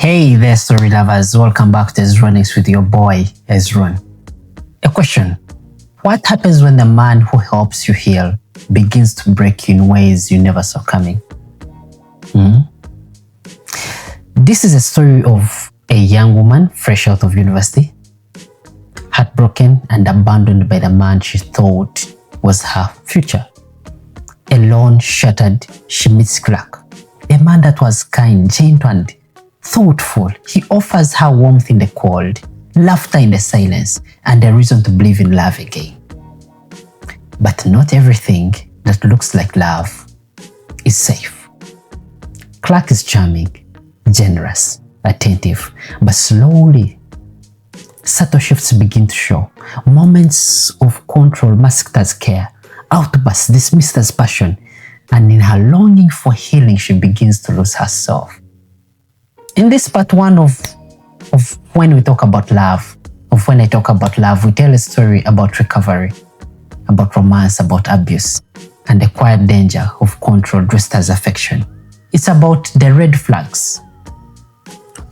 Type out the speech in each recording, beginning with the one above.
Hey there, story lovers. Welcome back to Ezronix with your boy, Ezron. A question. What happens when the man who helps you heal begins to break you in ways you never saw coming? This is a story of a young woman fresh out of university, heartbroken and abandoned by the man she thought was her future. Alone, shattered, she meets Clarke, a man that was kind, gentle and thoughtful. He offers her warmth in the cold, laughter in the silence, and a reason to believe in love again. But not everything that looks like love is safe. Clarke is charming, generous, attentive, but slowly, subtle shifts begin to show. Moments of control masked as care, outbursts dismissed as passion, and in her longing for healing, she begins to lose herself. In this part one of when we talk about love, when I talk about love, we tell a story about recovery, about romance, about abuse, and the quiet danger of control dressed as affection. It's about the red flags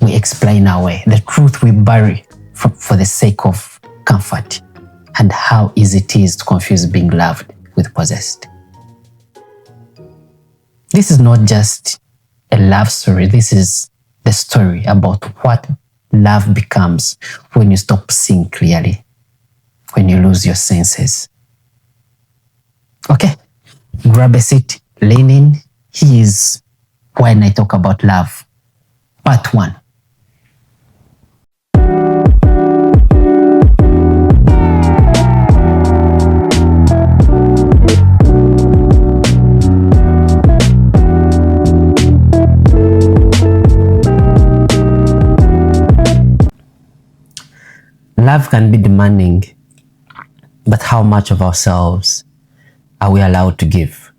we explain our way, the truth we bury for the sake of comfort, and how easy it is to confuse being loved with possessed. This is not just a love story, this is the story about what love becomes when you stop seeing clearly, when you lose your senses. Okay, grab a seat, lean in. Here is when I talk about love, part one. Love can be demanding, but how much of ourselves are we allowed to give?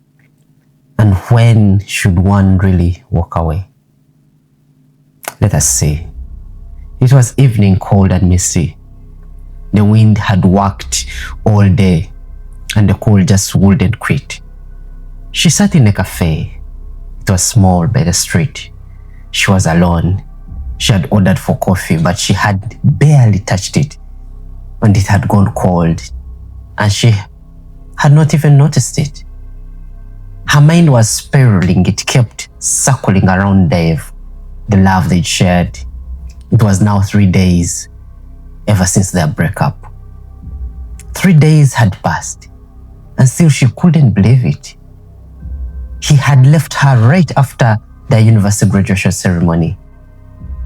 And when should one really walk away? Let us see. It was evening, cold and misty. The wind had worked all day, and the cold just wouldn't quit. She sat in a cafe. It was small by the street. She was alone. She had ordered for coffee, but she had barely touched it, and it had gone cold, and she had not even noticed it. Her mind was spiraling. It kept circling around Dave, the love they'd shared. It was now 3 days ever since their breakup. 3 days had passed, and still she couldn't believe it. He had left her right after their university graduation ceremony.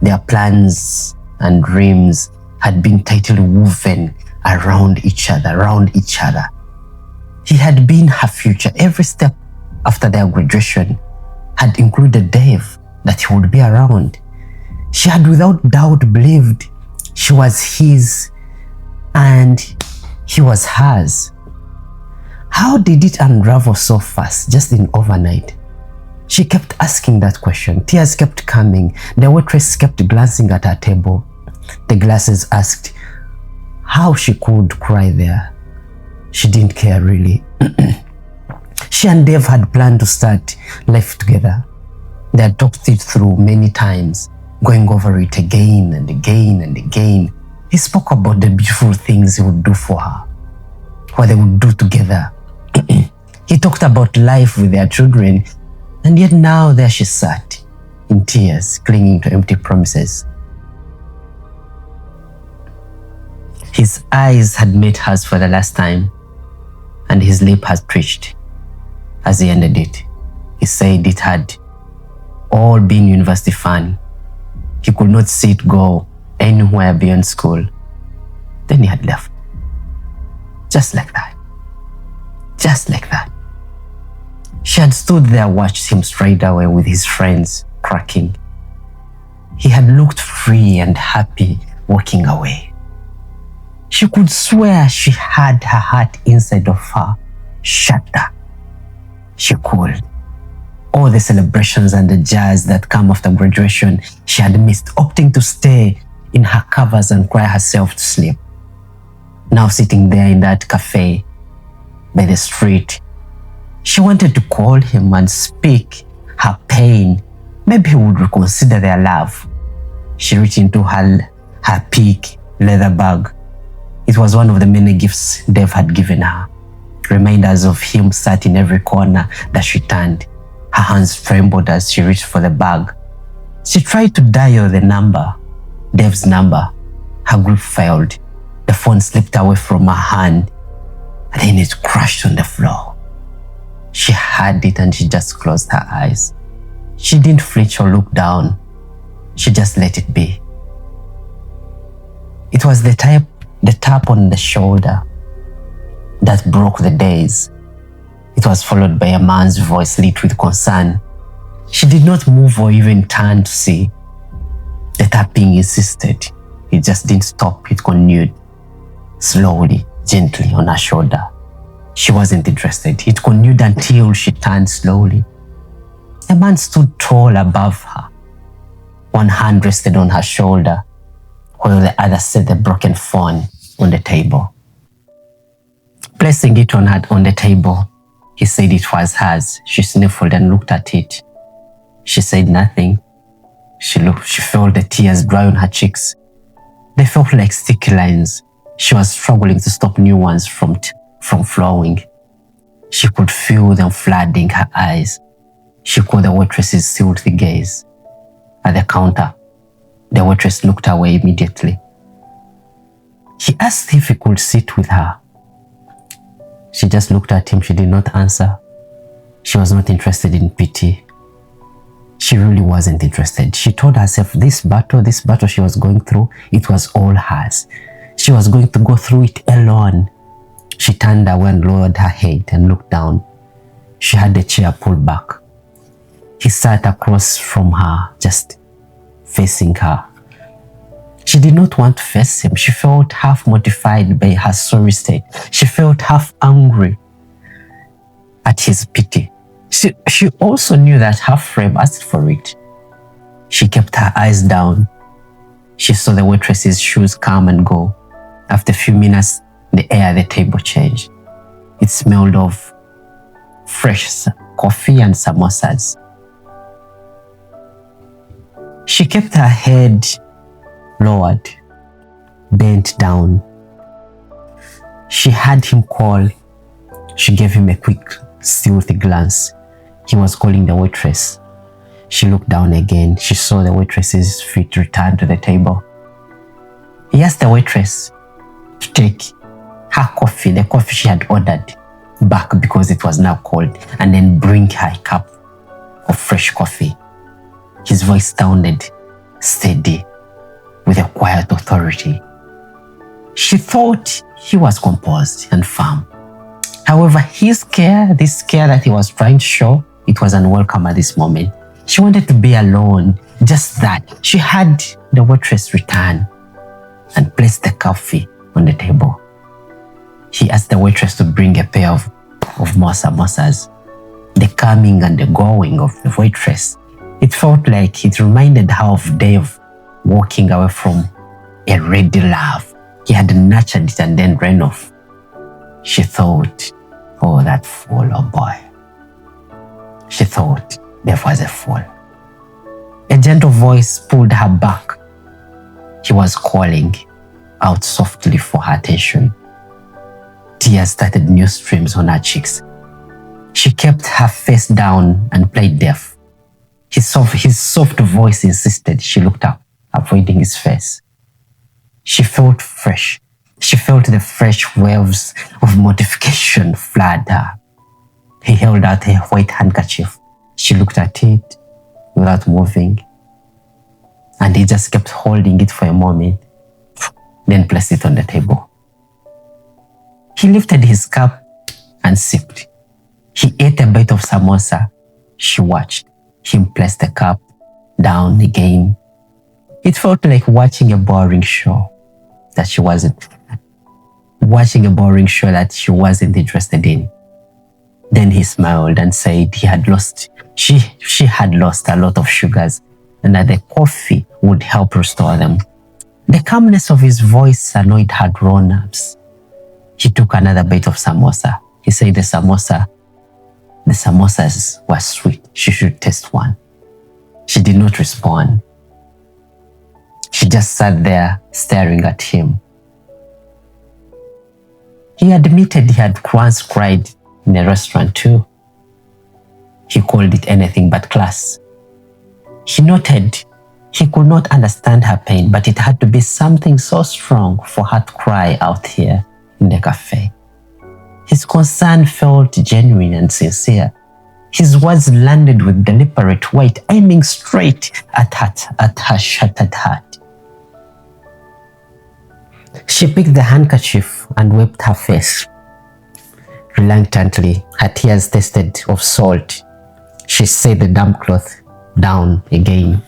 Their plans and dreams had been tightly woven around each other. He had been her future. Every step after their graduation had included Dave, that he would be around. She had without doubt believed she was his and he was hers. How did it unravel so fast, just in overnight? She kept asking that question. Tears kept coming. The waitress kept glancing at her table. The glasses asked how she could cry there. She didn't care really. She and Dave had planned to start life together. They had talked it through many times, going over it again and again and again. He spoke about the beautiful things he would do for her, what they would do together. He talked about life with their children, and yet now there she sat, in tears, clinging to empty promises. His eyes had met hers for the last time, and his lip had twitched as he ended it. He said it had all been university fun. He could not see it go anywhere beyond school. Then he had left. Just like that. Just like that. She had stood there, watched him stride away with his friends cracking. He had looked free and happy walking away. She could swear she had her heart inside of her shatter. She could. All the celebrations and the jazz that come after graduation, she had missed, opting to stay in her covers and cry herself to sleep. Now sitting there in that cafe by the street, she wanted to call him and speak her pain. Maybe he would reconsider their love. She reached into her pink leather bag. It was one of the many gifts Dave had given her. Reminders of him sat in every corner that she turned. Her hands trembled as she reached for the bag. She tried to dial the number, Dave's number. Her grip failed. The phone slipped away from her hand, and then it crashed on the floor. She had it and she just closed her eyes. She didn't flinch or look down. She just let it be. It was the tap on the shoulder that broke the daze. It was followed by a man's voice lit with concern. She did not move or even turn to see. The tapping insisted. It just didn't stop. It continued, slowly, gently on her shoulder. She wasn't interested. It continued until she turned slowly. A man stood tall above her. One hand rested on her shoulder, while the other set the broken phone on the table. Placing it on the table, he said it was hers. She sniffled and looked at it. She said nothing. She felt the tears dry on her cheeks. They felt like sticky lines. She was struggling to stop new ones from flowing. She could feel them flooding her eyes. She caught the waitress's stealthy gaze. At the counter, the waitress looked away immediately. He asked if he could sit with her. She just looked at him. She did not answer. She was not interested in pity. She really wasn't interested. She told herself this battle she was going through, it was all hers. She was going to go through it alone. She turned away and lowered her head and looked down. She had the chair pulled back. He sat across from her, just facing her. She did not want to face him. She felt half mortified by her sorry state. She felt half angry at his pity. She also knew that her frame asked for it. She kept her eyes down. She saw the waitress's shoes come and go. After a few minutes, the air at the table changed. It smelled of fresh coffee and samosas. She kept her head lowered, bent down. She had him call. She gave him a quick, stealthy glance. He was calling the waitress. She looked down again. She saw the waitress's feet return to the table. He asked the waitress to take her coffee, the coffee she had ordered, back because it was now cold, and then bring her a cup of fresh coffee. His voice sounded steady, with a quiet authority. She thought he was composed and firm. However, this care that he was trying to show, it was unwelcome at this moment. She wanted to be alone, just that. She had the waitress return and place the coffee on the table. He asked the waitress to bring a pair of more samosas. The coming and the going of the waitress, it felt like it reminded her of Dave walking away from a ready love. He had nurtured it and then ran off. She thought, oh, that fool, oh boy. She thought Dave was a fool. A gentle voice pulled her back. He was calling out softly for her attention. Tears started new streams on her cheeks. She kept her face down and played deaf. His soft voice insisted. She looked up, avoiding his face. She felt fresh. She felt the fresh waves of mortification flood her. He held out a white handkerchief. She looked at it without moving, and he just kept holding it for a moment, then placed it on the table. He lifted his cup and sipped. He ate a bite of samosa. She watched him place the cup down again. It felt like watching a boring show that she wasn't interested in. Then he smiled and said she had lost a lot of sugars and that the coffee would help restore them. The calmness of his voice annoyed her grown-ups. He took another bite of samosa. He said the samosas were sweet. She should taste one. She did not respond. She just sat there staring at him. He admitted he had once cried in a restaurant too. He called it anything but class. He noted he could not understand her pain, but it had to be something so strong for her to cry out here in the cafe. His concern felt genuine and sincere. His words landed with deliberate weight, aiming straight at her shattered heart. She picked the handkerchief and wiped her face. Reluctantly, her tears tasted of salt. She set the damp cloth down again.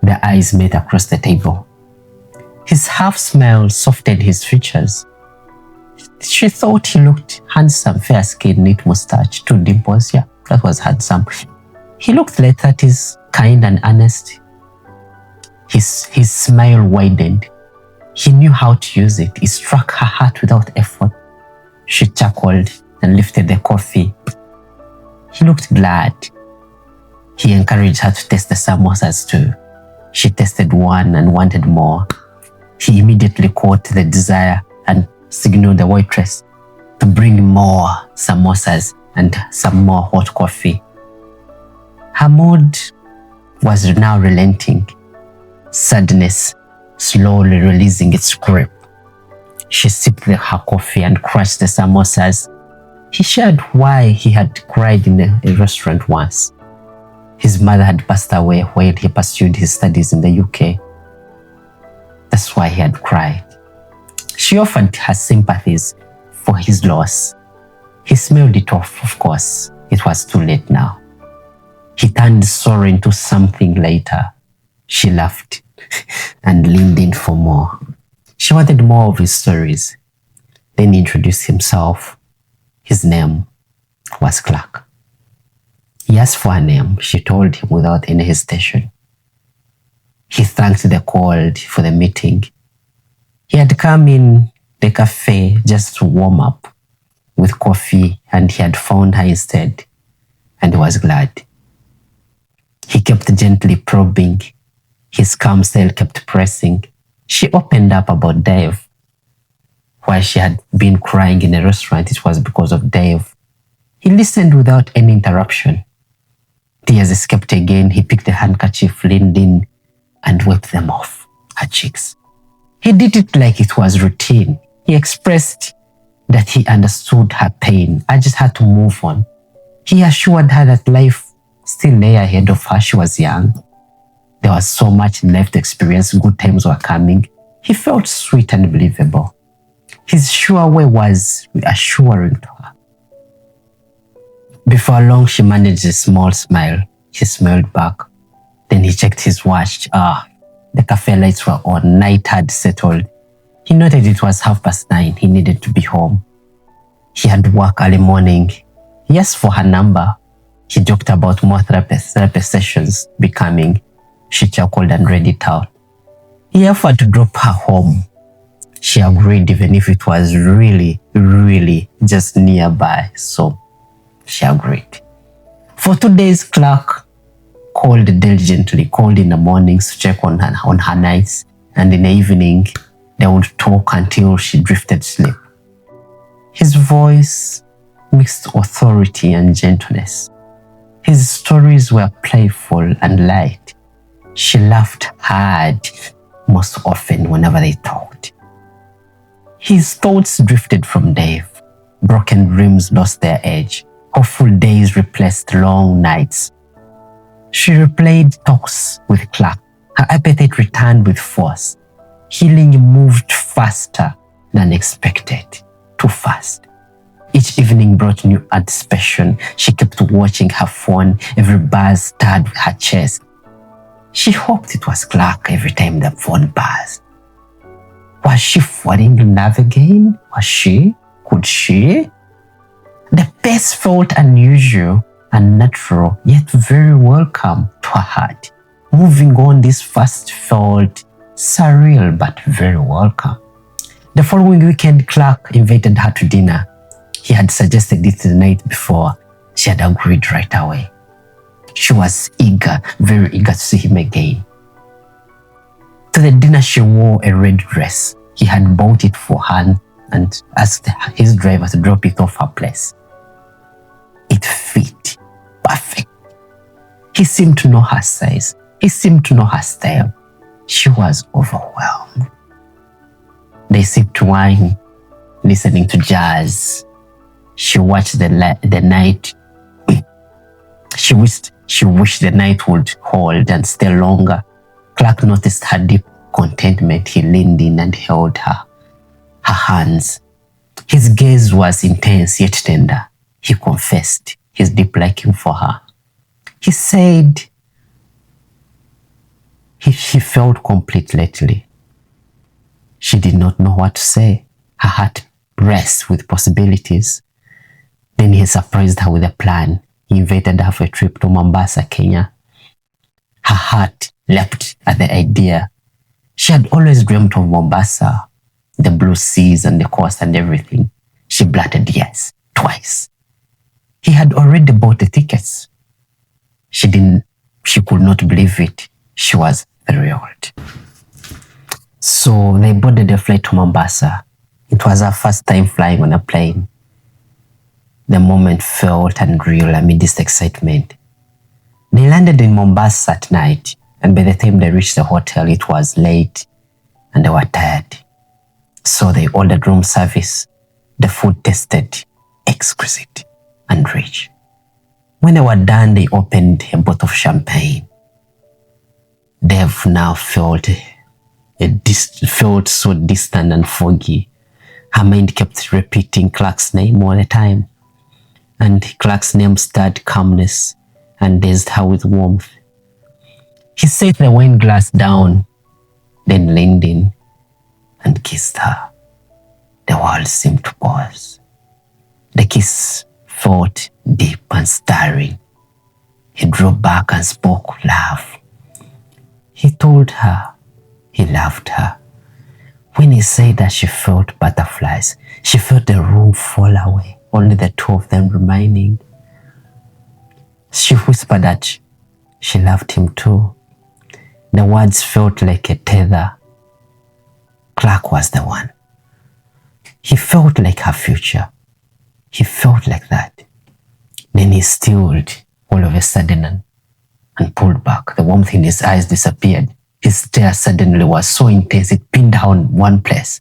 Their eyes met across the table. His half-smile softened his features. She thought he looked handsome, fair-skinned, neat mustache, 2 dimples. Yeah, that was handsome. He looked late 30s, kind and honest. His smile widened. He knew how to use it. It struck her heart without effort. She chuckled and lifted the coffee. He looked glad. He encouraged her to taste the samosas too. She tasted one and wanted more. He immediately caught the desire and signaled the waitress to bring more samosas and some more hot coffee. Her mood was now relenting, sadness slowly releasing its grip. She sipped her coffee and crushed the samosas. He shared why he had cried in a restaurant once. His mother had passed away while he pursued his studies in the UK. That's why he had cried. She offered her sympathies for his loss. He smelled it off, of course. It was too late now. He turned sorrow into something later. She laughed and leaned in for more. She wanted more of his stories. Then he introduced himself. His name was Clarke. He asked for her name. She told him without any hesitation. He thanked the call for the meeting. He had come in the cafe just to warm up with coffee, and he had found her instead, and was glad. He kept gently probing. His calm style kept pressing. She opened up about Dave. Why she had been crying in a restaurant, it was because of Dave. He listened without any interruption. Tears escaped again. He picked the handkerchief, leaned in, and wiped them off her cheeks. He did it like it was routine. He expressed that he understood her pain. I just had to move on. He assured her that life still lay ahead of her. She was young. There was so much left to experience. Good times were coming. He felt sweet and believable. His sure way was reassuring to her. Before long, she managed a small smile. He smiled back. Then he checked his watch. The cafe lights were on. Night had settled. He noted it was 9:30. He needed to be home. He had work early morning. He asked for her number. He joked about more therapy sessions becoming. She chuckled and read it out. He offered to drop her home. She agreed, even if it was really, really just nearby. So she agreed. For 2 days, Clarke called diligently, called in the mornings to check on her nights, and in the evening, they would talk until she drifted asleep. His voice mixed authority and gentleness. His stories were playful and light. She laughed hard most often whenever they talked. His thoughts drifted from Dave. Broken dreams lost their edge. Hopeful days replaced long nights. She replayed talks with Clarke. Her appetite returned with force. Healing moved faster than expected. Too fast. Each evening brought new anticipation. She kept watching her phone. Every buzz stirred her chest. She hoped it was Clarke every time the phone buzzed. Was she falling in love again? Was she? Could she? The pace felt unusual and natural, yet very welcome to her heart. Moving on this fast felt surreal but very welcome. The following weekend, Clarke invited her to dinner. He had suggested it the night before. She had agreed right away. She was eager, very eager to see him again. To the dinner and she wore a red dress. He had bought it for her and asked his driver to drop it off her place. It fit perfect. He seemed to know her size. He seemed to know her style. She was overwhelmed. They sipped wine, listening to jazz. She watched the night. She wished the night would hold and stay longer. Clarke noticed her deep contentment. He leaned in and held her hands. His gaze was intense yet tender. He confessed his deep liking for her. He said he felt complete lately. She did not know what to say. Her heart raced with possibilities. Then he surprised her with a plan. He invited her for a trip to Mombasa, Kenya. Her heart leapt at the idea. She had always dreamt of Mombasa, the blue seas and the coast and everything. She blurted yes, twice. He had already bought the tickets. She could not believe it. She was thrilled. So they boarded a flight to Mombasa. It was her first time flying on a plane. The moment felt unreal amid this excitement. They landed in Mombasa at night, and by the time they reached the hotel, it was late and they were tired. So they ordered room service. The food tasted exquisite and rich. When they were done, they opened a bottle of champagne. Dave now felt so distant and foggy. Her mind kept repeating Clarke's name all the time. And Clarke's name stirred calmness and dazed her with warmth. He set the wine glass down, then leaned in and kissed her. The world seemed to pause. The kiss felt deep and stirring. He drew back and spoke love. He told her he loved her. When he said that, she felt butterflies. She felt the room fall away, only the two of them remaining. She whispered that she loved him too. The words felt like a tether. Clarke was the one. He felt like her future. He felt like that. Then he stilled all of a sudden and pulled back. The warmth in his eyes disappeared. His stare suddenly was so intense it pinned her in one place.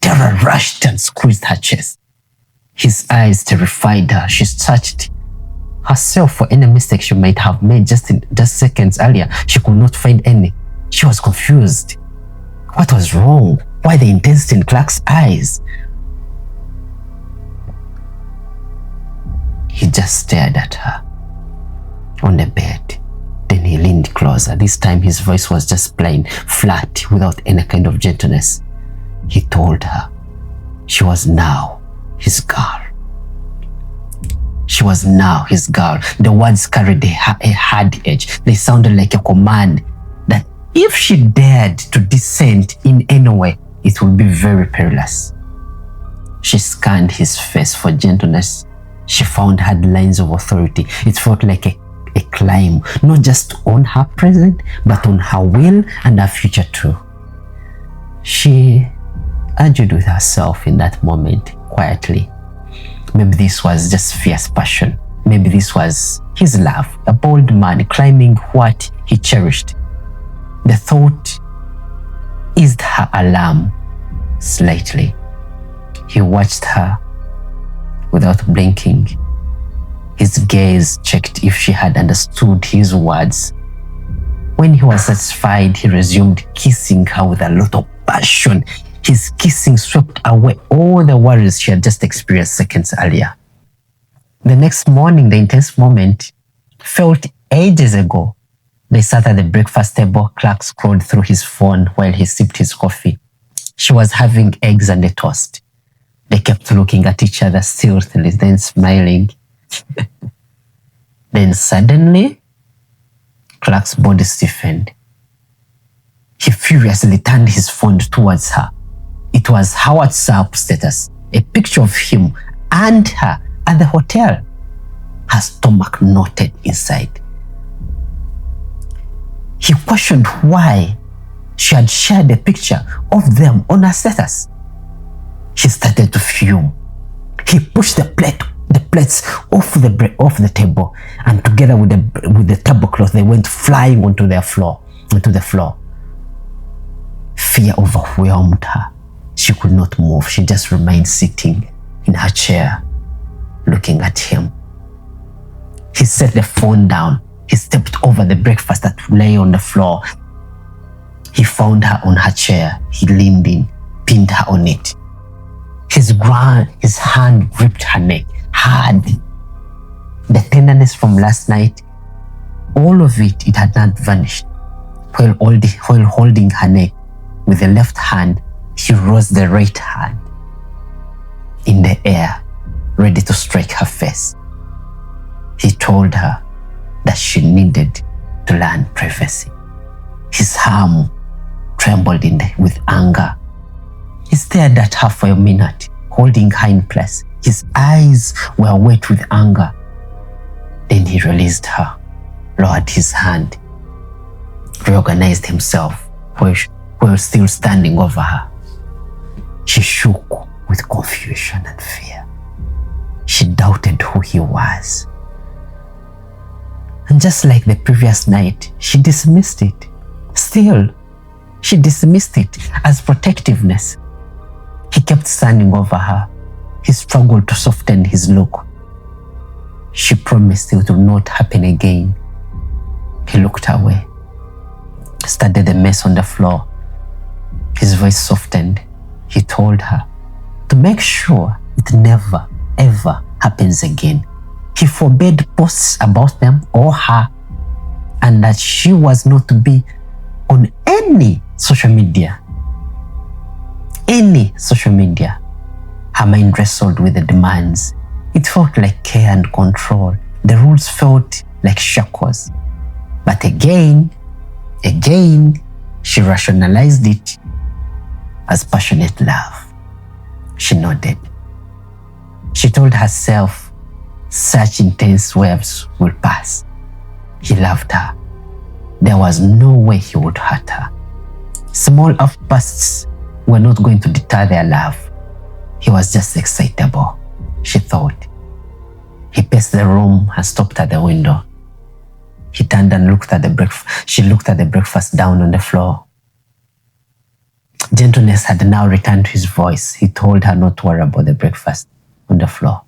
Terror rushed and squeezed her chest. His eyes terrified her. She searched herself for any mistake she might have made just seconds earlier. She could not find any. She was confused. What was wrong? Why the intensity in Clarke's eyes? He just stared at her on the bed. Then he leaned closer. This time his voice was just plain, flat, without any kind of gentleness. He told her she was now his girl. She was now his girl. The words carried a hard edge. They sounded like a command that if she dared to dissent in any way, it would be very perilous. She scanned his face for gentleness. She found hard lines of authority. It felt like a climb, not just on her present, but on her will and her future too. She argued with herself in that moment, quietly. Maybe this was just fierce passion. Maybe this was his love, a bold man climbing what he cherished. The thought eased her alarm slightly. He watched her without blinking. His gaze checked if she had understood his words. When he was satisfied, he resumed kissing her with a lot of passion. His kissing swept away all the worries she had just experienced seconds earlier. The next morning, the intense moment felt ages ago. They sat at the breakfast table. Clarke scrolled through his phone while he sipped his coffee. She was having eggs and a toast. They kept looking at each other stealthily, then smiling. Then suddenly, Clarke's body stiffened. He furiously turned his phone towards her. It was her WhatsApp status, a picture of him and her at the hotel. Her stomach knotted inside. He questioned why She had shared a picture of them on her status. He started to fume. He pushed the plates off the table, and together with the tablecloth, they went flying onto the floor. Fear overwhelmed her. She could not move. She just remained sitting in her chair, looking at him. He set the phone down. He stepped over the breakfast that lay on the floor. He found her on her chair. He leaned in, pinned her on it. His hand gripped her neck hard. The tenderness from last night, all of it had not vanished. While holding her neck with the left hand, he raised the right hand in the air, ready to strike her face. He told her that she needed to learn privacy. His arm trembled with anger. He stared at her for a minute, holding her in place. His eyes were wet with anger. Then he released her, lowered his hand, reorganized himself while still standing over her. She shook with confusion and fear. She doubted who he was. And just like the previous night, she dismissed it. Still, she dismissed it as protectiveness. He kept standing over her. He struggled to soften his look. She promised it would not happen again. He looked away, studied the mess on the floor. His voice softened. He told her to make sure it never, ever happens again. He forbade posts about them or her, and that she was not to be on any social media. Any social media. Her mind wrestled with the demands. It felt like care and control. The rules felt like shackles. But again, she rationalized it as passionate love. She nodded. She told herself such intense waves will pass. He loved her. There was no way he would hurt her. Small outbursts were not going to deter their love. He was just excitable, she thought. He paced the room and stopped at the window. He turned and looked at the breakfast. She looked at the breakfast down on the floor. Gentleness had now returned to his voice. He told her not to worry about the breakfast on the floor.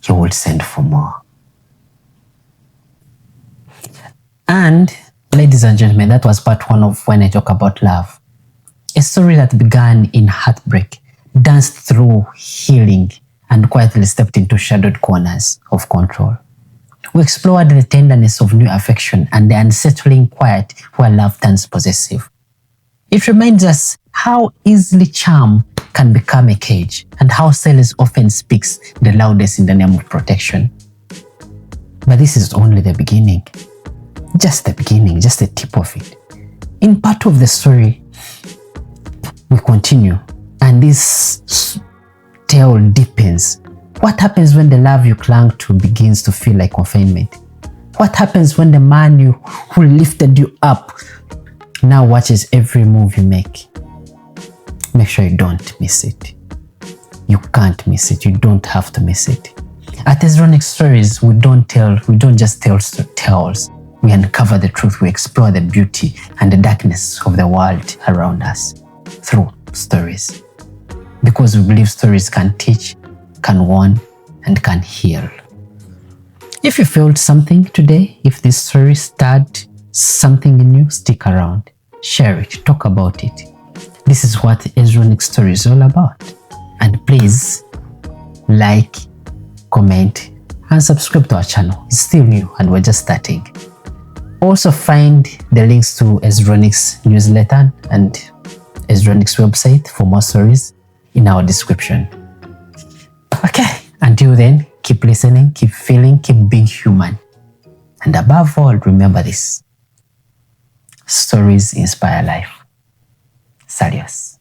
He would send for more. And, ladies and gentlemen, that was part one of When I Talk About Love. A story that began in heartbreak, danced through healing, and quietly stepped into shadowed corners of control. We explored the tenderness of new affection and the unsettling quiet where love turns possessive. It reminds us how easily charm can become a cage and how silence often speaks the loudest in the name of protection. But this is only the beginning. Just the beginning, just the tip of it. In part two of the story, we continue, and this tale deepens. What happens when the love you clung to begins to feel like confinement? What happens when the man who lifted you up now watches every move you make? Make sure you don't miss it. You can't miss it. You don't have to miss it. At Ironic Stories, we don't just tell tales. We uncover the truth. We explore the beauty and the darkness of the world around us through stories. Because we believe stories can teach, can warn, and can heal. If you felt something today, if this story stirred something in you, stick around. Share it. Talk about it. This is what Ironic Story is all about. And please, like, comment, and subscribe to our channel. It's still new and we're just starting. Also find the links to Ezronic's newsletter and Ezronic's website for more stories in our description. Okay, until then, keep listening, keep feeling, keep being human. And above all, remember this. Stories inspire life. Saludos.